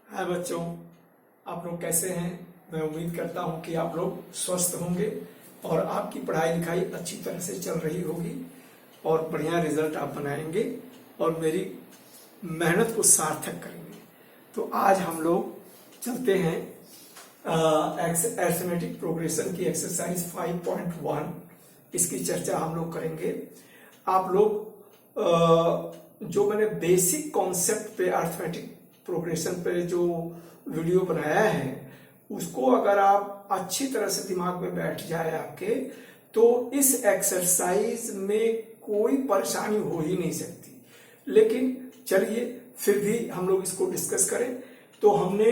हाय बच्चों, आप लोग कैसे हैं। मैं उम्मीद करता हूं कि आप लोग स्वस्थ होंगे और आपकी पढ़ाई लिखाई अच्छी तरह से चल रही होगी और बढ़िया रिजल्ट आप बनाएंगे और मेरी मेहनत को सार्थक करेंगे। तो आज हम लोग चलते हैं अरिथमेटिक प्रोग्रेशन की एक्सरसाइज 5.1, इसकी चर्चा हम लोग करेंगे। आप लोग जो मैंने बेसिक कॉन्सेप्ट पे अरिथमेटिक प्रोग्रेशन पे जो वीडियो बनाया है उसको अगर आप अच्छी तरह से दिमाग में बैठ जाए आपके, तो इस एक्सरसाइज में कोई परेशानी हो ही नहीं सकती। लेकिन चलिए फिर भी हम लोग इसको डिस्कस करें। तो हमने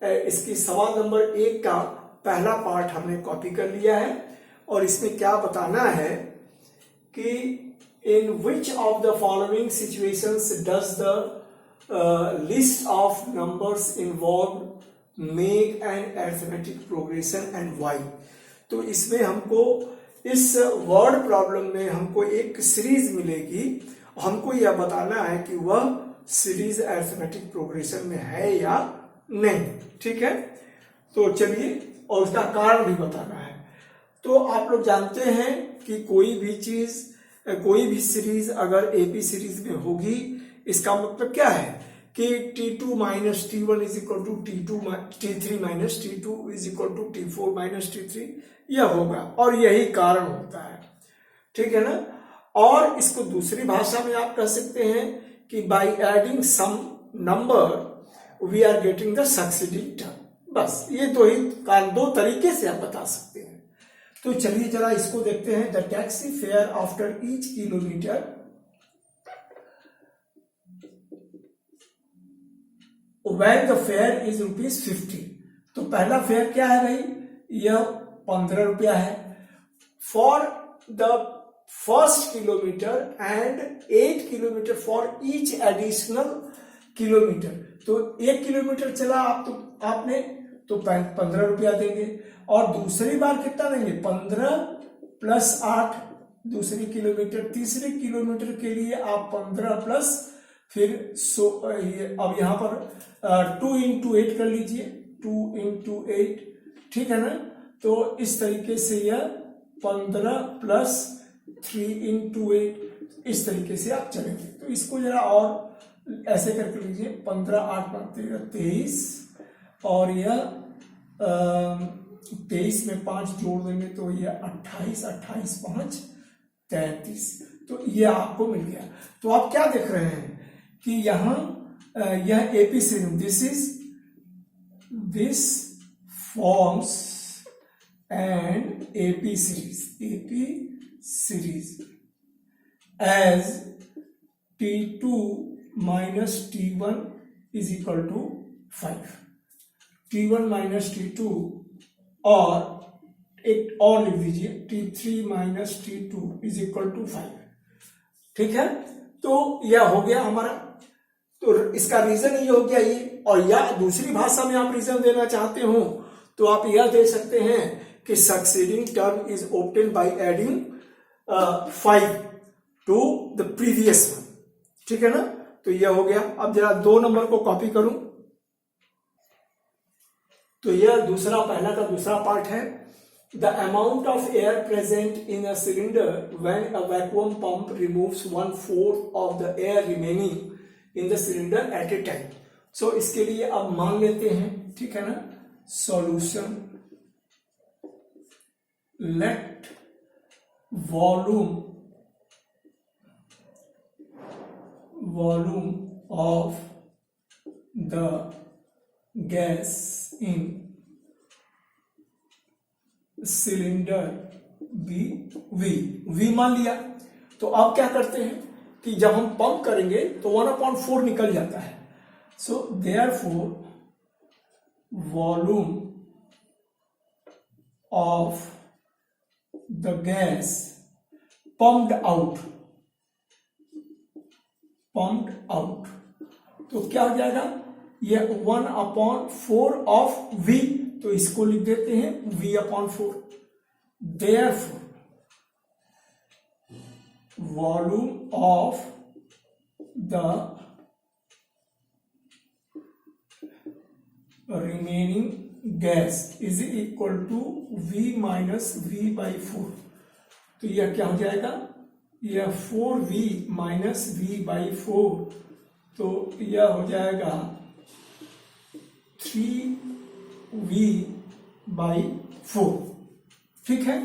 इसकी सवाल नंबर 1 का पहला पार्ट हमने कॉपी कर लिया है और इसमें क्या बताना है कि in which of the following situations does the list of numbers involve make an arithmetic progression and why. तो इसमें हमको इस वर्ड प्रॉब्लम में हमको एक सीरीज मिलेगी। हमको यह बताना है कि वह सीरीज अरिथमेटिक प्रोग्रेशन में है या नहीं। ठीक है, तो चलिए, और उसका कारण भी बताना है। तो आप लोग जानते हैं कि कोई भी चीज, कोई भी सीरीज अगर एपी सीरीज में होगी, इसका मतलब क्या है कि T2 minus T1 is equal to T3 minus T2 is equal to T4 minus T3, यह होगा और यही कारण होता है। ठीक है ना। और इसको दूसरी भाषा में आप कह सकते हैं कि by adding some number we are getting the succeeding term. बस ये दो तरीके से आप बता सकते हैं। तो चलिए जरा इसको देखते हैं। The taxi fare after each kilometre when the fare is ₹50। तो पहला फेयर क्या है भाई, यह 15 रुपया है। For the first kilometre and 8 kilometre for each additional kilometre. तो 1 किलोमीटर चला आपने तो 15 रुपया देंगे और दूसरी बार कितना देंगे, 15 प्लस 8 दूसरी किलोमीटर। तीसरे किलोमीटर के लिए आप 15 प्लस फिर अब यहां पर 2 into 8 कर लीजिए, 2 into 8। ठीक है ना। तो इस तरीके से यह 15 प्लस 3 into 8, इस तरीके से आप चलेंगे। तो इसको जरा और ऐसे करके लीजिए, 15 8 23 और यह 23 में 5 जोड़ देंगे तो यह 28, 28 5 33। तो यह आपको मिल गया। तो आप क्या देख रहे हैं कि यहां यह AP series, this forms and AP series as T2 minus T1 is equal to 5। T1 minus T2 और एक और लिख दीजिए, T3 minus T2 is equal to 5। ठीक है, तो यह हो गया हमारा। तो इसका रीजन ये हो गया ये। और या दूसरी भाषा में आप रीजन देना चाहते हो तो आप यह दे सकते हैं कि succeeding term is obtain by adding 5 to the previous one. ठीक है ना। तो यह हो गया। अब जरा 2 नंबर को कॉपी करूं तो यह पहला का दूसरा पार्ट है। The amount of air present in a cylinder when a vacuum pump removes 1/4 of the air remaining in the cylinder at a time. So इसके लिए अब मान लेते हैं। ठीक है ना। Solution, let volume of the gas in cylinder V मान लिया। तो अब क्या करते हैं कि जब हम पंप करेंगे तो 1/4 निकल जाता है। So therefore volume of the gas pumped out, तो क्या हो जाएगा, ये 1/4 ऑफ V। तो इसको लिख देते हैं V/4। Therefore volume of the remaining gas is equal to V minus V/4। तो यह क्या हो जाएगा, यह 4V माइनस V/4, तो यह हो जाएगा 3V/4। ठीक है।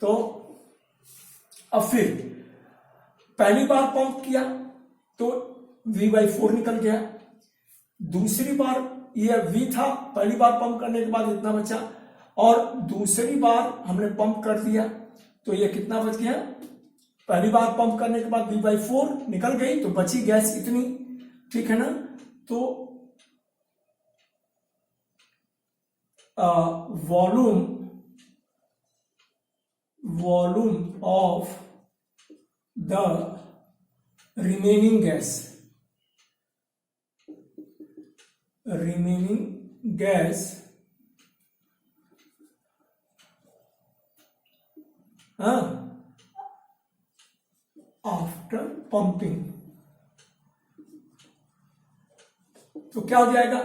तो अब फिर पहली बार पंप किया तो V/4 निकल गया, दूसरी बार यह V था, पहली बार पंप करने के बाद इतना बचा, और दूसरी बार हमने पंप कर दिया तो यह कितना बच गया, पहली बार पंप करने के बाद V/4 निकल गई तो बची गैस इतनी। ठीक है ना। तो volume of the remaining gas after pumping, तो क्या हो जाएगा,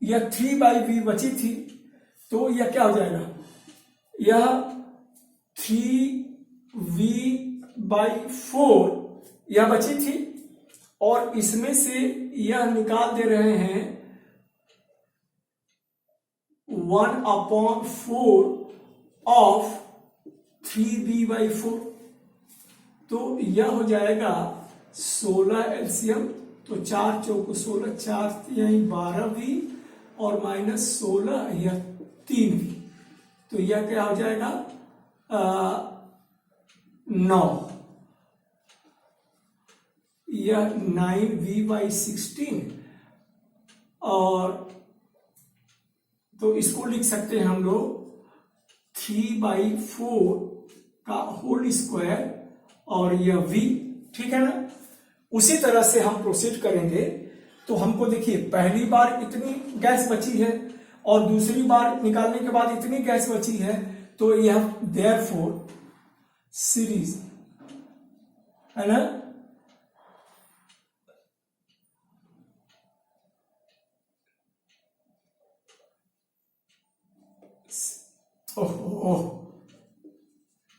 यह 3/V बची थी तो यह क्या हो जाएगा, यह 3V/4 यह बची थी, और इसमें से यह निकाल दे रहे हैं 1/4 ऑफ 3V/4, तो यह हो जाएगा 16 एलसीएम, तो 4 चौको 16, 4 यही 12V और माइनस 16 यह 3V, तो यह क्या हो जाएगा 9, यह 9V/16, और तो इसको लिख सकते हैं हम लोग 3/4 का होल स्क्वायर और यह V। ठीक है ना। उसी तरह से हम प्रोसीड करेंगे, तो हमको देखिए पहली बार इतनी गैस बची है और दूसरी बार निकालने के बाद इतनी गैस बची है, तो यह देयरफॉर सीरीज है ना,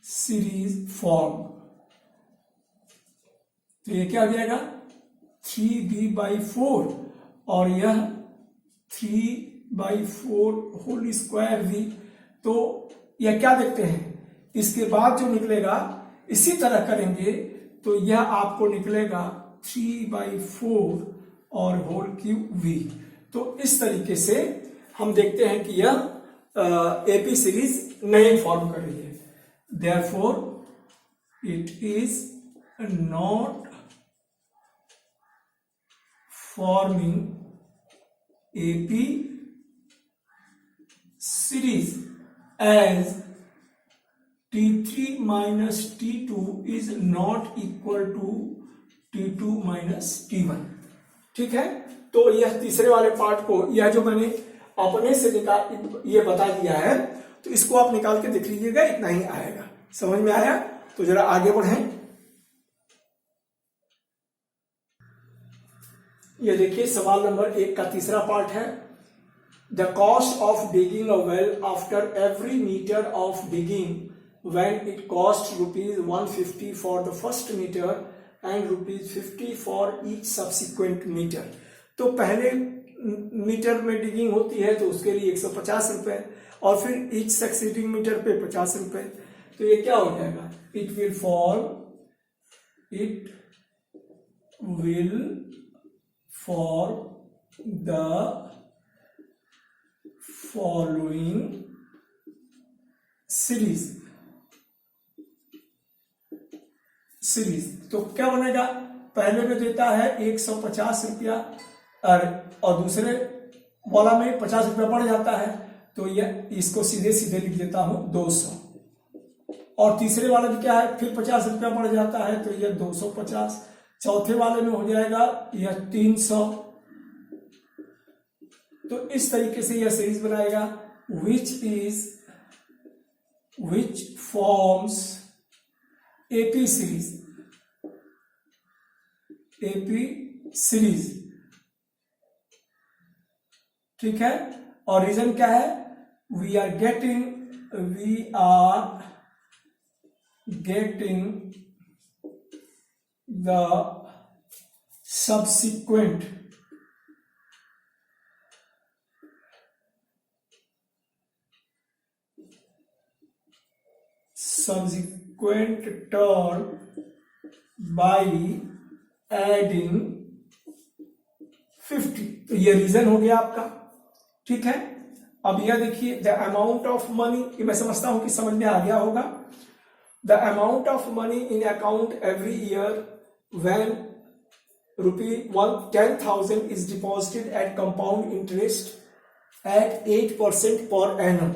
सीरीज फॉर्म, तो ये क्या हो जाएगा 3V/4 और यह 3/4 होल स्क्वायर V। तो यह क्या देखते हैं, इसके बाद जो निकलेगा इसी तरह करेंगे तो यह आपको निकलेगा 3/4 और होल क्यूब V। तो इस तरीके से हम देखते हैं कि यह AP सीरीज नहीं फॉर्म कर रही है, therefore it is not forming AP series as T3 minus T2 is not equal to T2 minus T1। ठीक है। तो यह तीसरे वाले पार्ट को, यह जो मैंने अपने से निकाल ये बता दिया है, तो इसको आप निकाल के देख लीजिएगा, इतना ही आएगा। समझ में आया? तो जरा आगे बढ़ें। ये देखिए सवाल नंबर 1 का तीसरा पार्ट है। The cost of digging a well after every metre of digging when it cost ₹150 for the first metre and ₹50 for each subsequent metre. तो पहले मीटर में डिगिंग होती है तो उसके लिए 150 रुपए, और फिर ईच सक्सीडिंग मीटर पे 50 रुपए। तो ये क्या हो जाएगा, it will for the following series। तो क्या बनेगा, पहले में देता है 150 रुपया और दूसरे वाला में 50 रुपया बढ़ जाता है, तो यह इसको सीधे सीधे लिख देता हूं 200, और तीसरे वाले में क्या है, फिर 50 रुपया बढ़ जाता है, तो यह 250, चौथे वाले में हो जाएगा यह 300। तो इस तरीके से यह सीरीज बनाएगा, which forms AP सीरीज। ठीक है, और रीजन क्या है, we are getting the subsequent term by adding 50। तो ये रीजन हो गया आपका, ठीक है। अब यह देखिए, द अमाउंट ऑफ मनी, ये मैं समझता हूं कि समझ में आ गया होगा। The amount of money in account every year when ₹10,000 is deposited at compound interest at 8% per annum।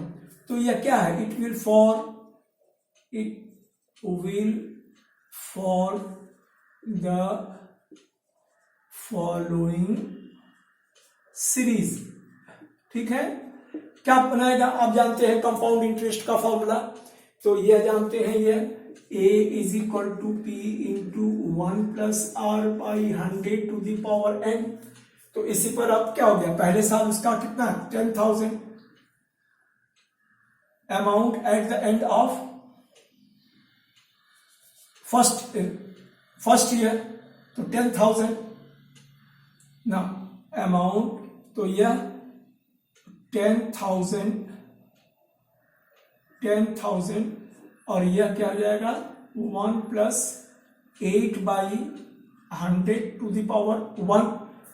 तो यह क्या है, it will for the following series, ठीक है। क्या बनाएगा, आप जानते हैं कंपाउंड इंटरेस्ट का फॉर्मूला, तो यह जानते हैं, यह A is equal to P into 1 plus R by 100 to the power n। तो इसी पर अब क्या हो गया, पहले साल उसका कितना, 10,000 amount at the end of first year, तो 10,000 ना अमाउंट, तो यह 10,000 और यह क्या हो जाएगा, 1 plus 8 by 100 to the power 1।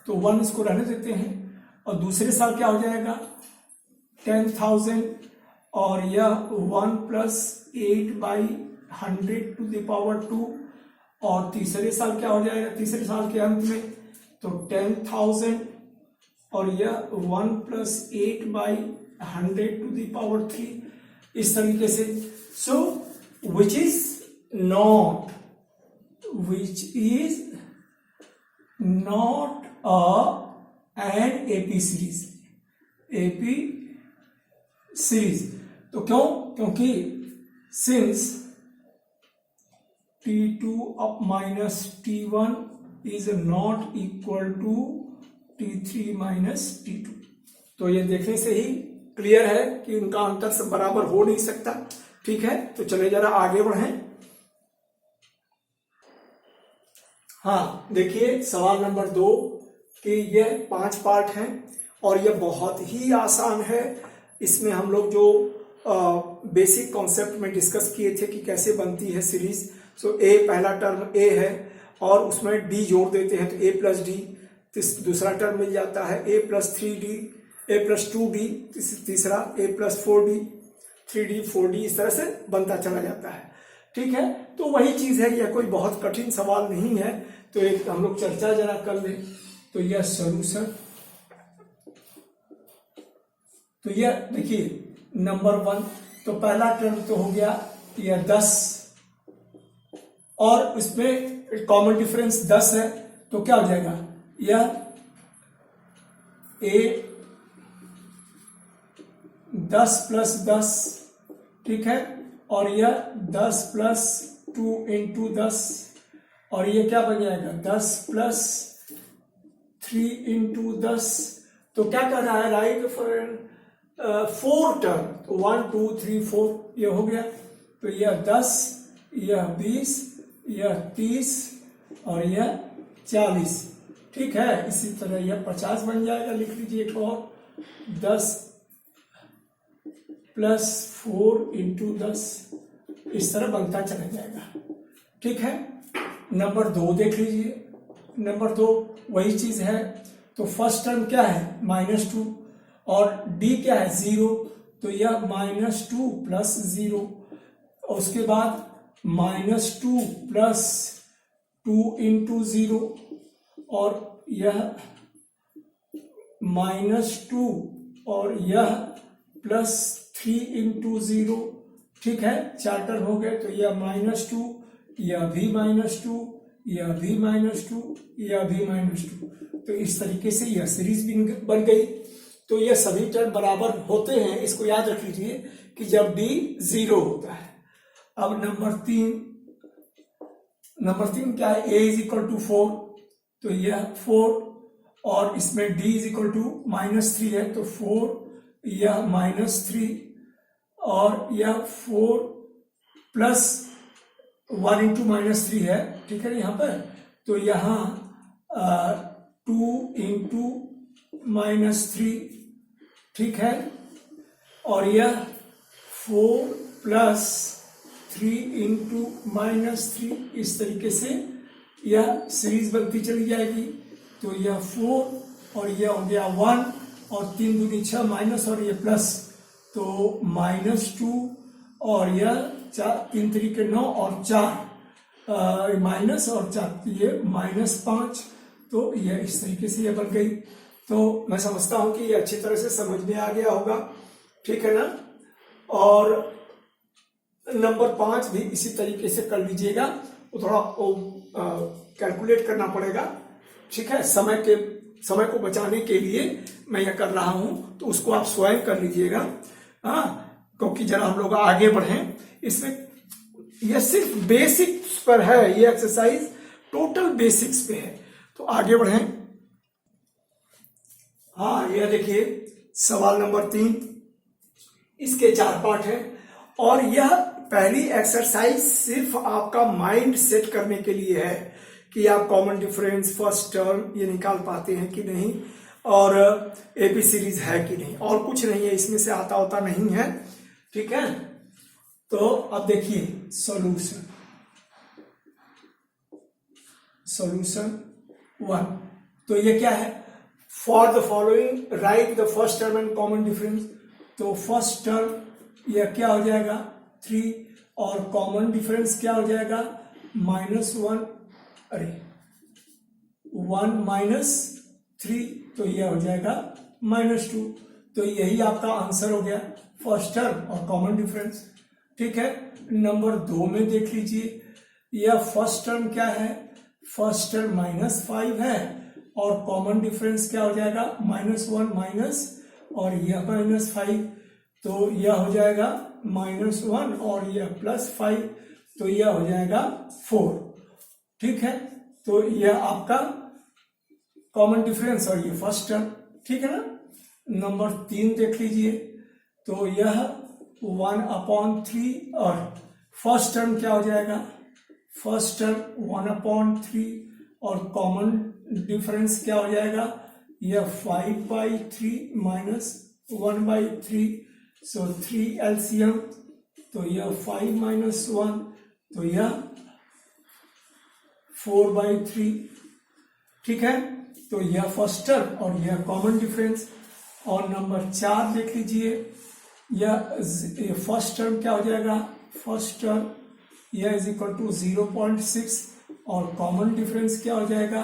तो 1 इसको रहने देते हैं, और दूसरे साल क्या हो जाएगा, 10,000 और यह 1 plus 8 by 100 to the power 2। और तीसरे साल क्या हो जाएगा, तीसरे साल के अंत में, तो 10,000 और यह 1 plus 8 by 100 to the power 3। इस तरीके से, so which is not an AP series। तो क्यों, क्योंकि since T2 up minus T1 is not equal to T3 minus T2। तो ये देखने से ही क्लियर है कि उनका अंतर सब बराबर हो नहीं सकता, ठीक है। तो चले जरा आगे बढ़ें। हाँ देखिए, सवाल नंबर 2 कि ये 5 पार्ट हैं और ये बहुत ही आसान है। इसमें हम लोग जो बेसिक कॉन्सेप्ट में डिस्कस किए थे कि कैसे बनती है सीरीज। सो ए, पहला टर्म ए है और उसमें डी जोड़ देते हैं तो ए प्लस डी, दूसरा टर्म मिल जाता है ए प्लस 3D, ए प्लस 2D, तीसरा ए प्लस 4D, 3D 4D, इस तरह से बनता चला जाता है, ठीक है। तो वही चीज है, यह कोई बहुत कठिन सवाल नहीं है। तो एक हम लोग चर्चा जरा कर लें। तो यह सॉल्यूशन, तो यह देखिए नंबर 1, तो पहला टर्म तो हो गया यह 10 और उसमें कॉमन डिफरेंस 10 है, तो क्या हो जाएगा, यह ए 10 प्लस 10, ठीक है, और यह 10 प्लस 2 इंटू 10, और ये क्या बन जाएगा 10 प्लस 3 इंटू 10। तो क्या कर रहा है, राइट फ्रेंड, 4 टर्म, तो 1 2 3 4 ये हो गया। तो यह 10, यह 20, यह 30 और यह 40, ठीक है। इसी तरह यह 50 बन जाएगा, लिख लीजिए एक और, 10 प्लस 4 इंटू 10, इस तरह बनता चला जाएगा, ठीक है। नंबर 2 देख लीजिए, नंबर 2 वही चीज है। तो फर्स्ट टर्म क्या है -2 और डी क्या है 0, तो यह -2 प्लस 0, और उसके बाद -2 प्लस 2 इंटू 0, और यह -2 और यह प्लस 3 इंटू 0, ठीक है। 4 टर्म हो गए। तो यह -2, यह भी -2, यह भी -2, यह भी -2। तो इस तरीके से यह सीरीज बन गई। तो यह सभी टर्म बराबर होते हैं, इसको याद रख लीजिए कि जब d 0 होता है। अब नंबर 3 क्या है, a इज इक्वल टू 4, तो यह 4 और इसमें d इज इक्वल टू -3 है, तो 4 यह -3 और यह 4 प्लस 1 इंटू -3 है, ठीक है यहाँ पर। तो यहाँ 2 इंटू -3, ठीक है, और यह 4 प्लस 3 इंटू -3, इस तरीके से यह सीरीज बनती चली जाएगी। तो यह 4 और यह हो गया 1 और 3 दूनी 6 माइनस और ये प्लस, तो -2 और यह 3 तरीके 9 और 4 माइनस और 4 ये -5, तो यह इस तरीके से यह बन गई। तो मैं समझता हूं कि ये अच्छी तरह से समझ में आ गया होगा, ठीक है ना। और नंबर 5 भी इसी तरीके से कर लीजिएगा, वो थोड़ा कैलकुलेट करना पड़ेगा, ठीक है। समय को बचाने के लिए मैं यह कर रहा हूं, तो उसको आप स्वयं कर लीजिएगा, हाँ, क्योंकि जरा हम लोग आगे बढ़ें। इसमें यह सिर्फ बेसिक्स पर है, ये एक्सरसाइज टोटल बेसिक्स पे है, तो आगे बढ़ें। हाँ, यह देखिए सवाल नंबर 3, इसके 4 पार्ट हैं और यह पहली एक्सरसाइज सिर्फ आपका माइंड सेट करने के लिए है कि आप कॉमन डिफरेंस, फर्स्ट टर्म ये निकाल पाते हैं कि नहीं और एपी सीरीज है कि नहीं, और कुछ नहीं है इसमें से, आता होता नहीं है, ठीक है। तो अब देखिए सॉल्यूशन 1, तो ये क्या है, for the following right the first term and common difference. तो फर्स्ट टर्म यह क्या हो जाएगा 3 और कॉमन डिफरेंस क्या हो जाएगा -1, अरे 1 -3, तो यह हो जाएगा -2। तो यही आपका आंसर हो गया, फर्स्ट टर्म और कॉमन डिफरेंस, ठीक है। नंबर 2 में देख लीजिए, यह फर्स्ट टर्म क्या है, फर्स्ट टर्म -5 है और कॉमन डिफरेंस क्या हो जाएगा -1 माइनस और यह -5, तो यह हो जाएगा -1 और यह +5, तो यह हो जाएगा 4, ठीक है। तो यह आपका कॉमन डिफरेंस और ये फर्स्ट टर्म, ठीक है ना। नंबर 3 देख लीजिए, तो यह 1/3 और फर्स्ट टर्म क्या हो जाएगा, फर्स्ट टर्म 1/3 और कॉमन डिफरेंस क्या हो जाएगा, यह 5/3 माइनस 1/3, सो 3 एलसीएम, तो यह 5 - 1, तो यह 4/3, ठीक है। तो यह फर्स्ट टर्म और यह कॉमन डिफरेंस। और नंबर 4 देख लीजिए, यह फर्स्ट टर्म क्या हो जाएगा, फर्स्ट टर्म यह इज इक्वल टू 0.6 और कॉमन डिफरेंस क्या हो जाएगा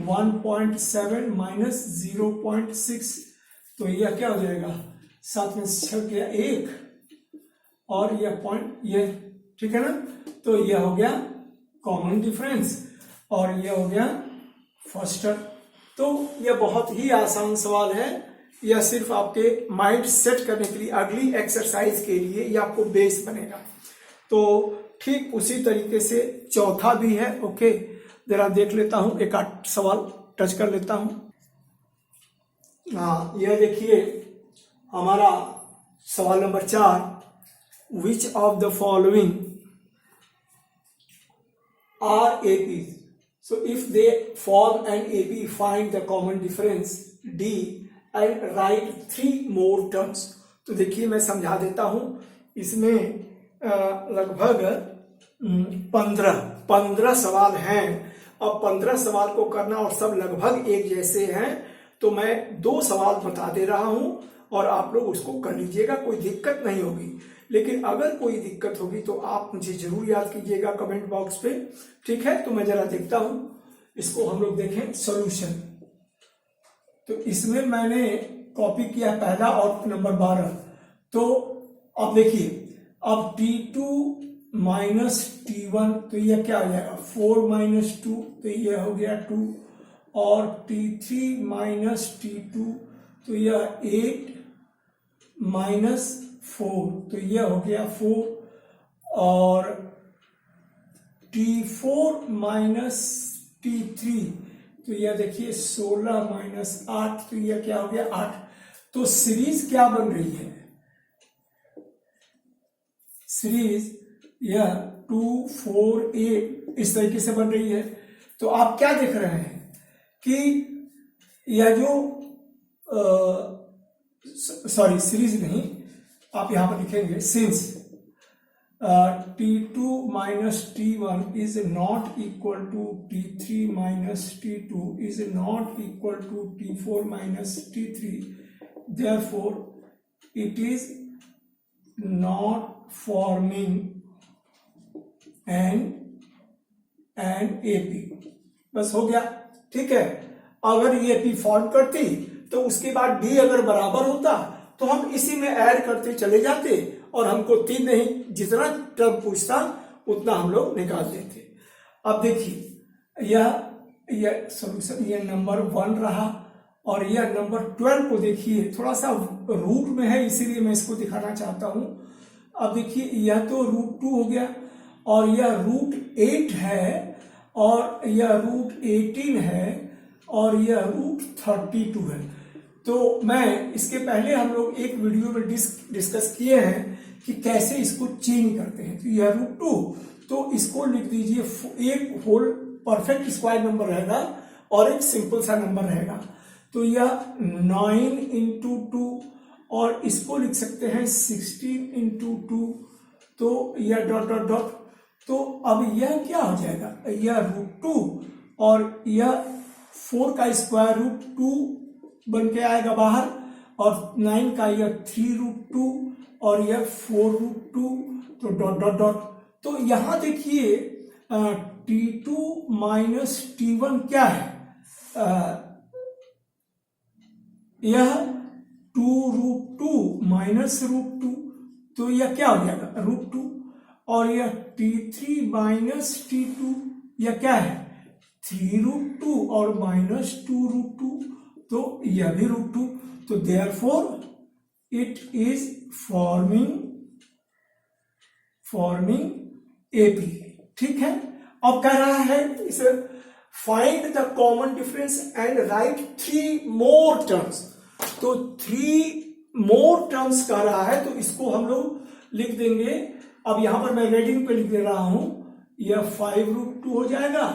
1.7 माइनस 0.6, तो यह क्या हो जाएगा 7 में 6 गया 1 और यह पॉइंट ये, ठीक है ना। तो यह हो गया कॉमन डिफरेंस और यह हो गया फर्स्ट टर्म। तो यह बहुत ही आसान सवाल है, यह सिर्फ आपके माइंड सेट करने के लिए, अगली एक्सरसाइज के लिए यह आपको बेस बनेगा। तो ठीक उसी तरीके से चौथा भी है, ओके, जरा देख लेता हूं, एक आध सवाल टच कर लेता हूं। हाँ, यह देखिए हमारा सवाल number 4, which of the following are APs, so if they form an AP, find the common difference D and write 3 more terms। तो देखिए मैं समझा देता हूं, इसमें लगभग 15 सवाल हैं। अब 15 सवाल को करना और सब लगभग एक जैसे हैं, तो मैं 2 सवाल बता दे रहा हूं और आप लोग उसको कर लीजिएगा, कोई दिक्कत नहीं होगी। लेकिन अगर कोई दिक्कत होगी तो आप मुझे जरूर याद कीजिएगा कमेंट बॉक्स पे, ठीक है। तो मैं जरा देखता हूं, इसको हम लोग देखें सॉल्यूशन। तो इसमें मैंने कॉपी किया पहला और नंबर 12। तो अब देखिए, अब T2 माइनस T1, तो यह क्या हो जाएगा 4 - 2, तो यह हो गया 2 और T3 माइनस T2, तो यह 8 - 4, तो यह हो गया 4 और T4 माइनस T3, तो यह देखिए 16 माइनस 8, तो यह क्या हो गया 8। तो सीरीज क्या बन रही है, सीरीज यह 2 4 8 इस तरीके से बन रही है। तो आप क्या देख रहे हैं कि यह जो सॉरी सीरीज नहीं, आप यहां पर लिखेंगे since T2 minus T1 is not equal to T3 minus T2 is not equal to T4 minus T3, therefore it is not forming an AP। बस हो गया, ठीक है। अगर ये AP फॉर्म करती तो उसके बाद D अगर बराबर होता तो हम इसी में ऐड करते चले जाते और हमको 3 नहीं, जितना टर्म पूछता उतना हम लोग निकाल देते। अब देखिए यह सॉल्यूशन, यह नंबर 1 रहा और यह नंबर 12 को देखिए थोड़ा सा रूट में है, इसीलिए मैं इसको दिखाना चाहता हूं। अब देखिए यह तो √2 हो गया और यह √8 है और यह √18 है और यह √32 है। तो मैं इसके पहले हम लोग एक वीडियो में डिस्कस किए हैं कि कैसे इसको चेंज करते हैं। तो यह √2, तो इसको लिख दीजिए, एक होल परफेक्ट स्क्वायर नंबर रहेगा और एक सिंपल सा नंबर रहेगा। तो यह 9 × 2 और इसको लिख सकते हैं 16 × 2, तो यह डॉट डॉट डॉट। तो अब यह क्या हो जाएगा, यह √2 और यह 4 का स्क्वायर √2 बन के आएगा बाहर और 9 का यह 3√2 और यह 4√2, तो डॉट डॉट डॉट। तो यहां देखिए T2 माइनस T1 क्या है, यह 2√2 माइनस √2, तो यह क्या हो जाएगा √2 और यह T3 माइनस T2 यह क्या है 3√2 और माइनस 2√2, तो यह भी √2। तो therefore it is forming AP, ठीक है। अब कह रहा है इसे find the common difference and right 3 more terms. तो 3 मोर टर्म्स कह रहा है, तो इसको हम लोग लिख देंगे। अब यहां पर मैं रेडिंग पे लिख दे रहा हूं, यह 5√2 हो जाएगा,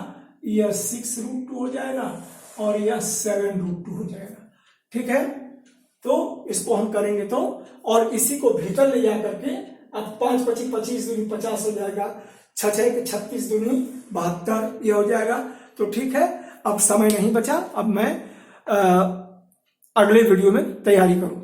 यह 6√2 हो जाएगा और यह 7√2 हो जाएगा, ठीक है। तो इसको हम करेंगे तो, और इसी को भीतर ले जा करके अब 5 25 25 दूनी 50 हो जाएगा, 6 6 36 दूनी 72 ये हो जाएगा। तो ठीक है, अब समय नहीं बचा, अब मैं अगले वीडियो में तैयारी करूं।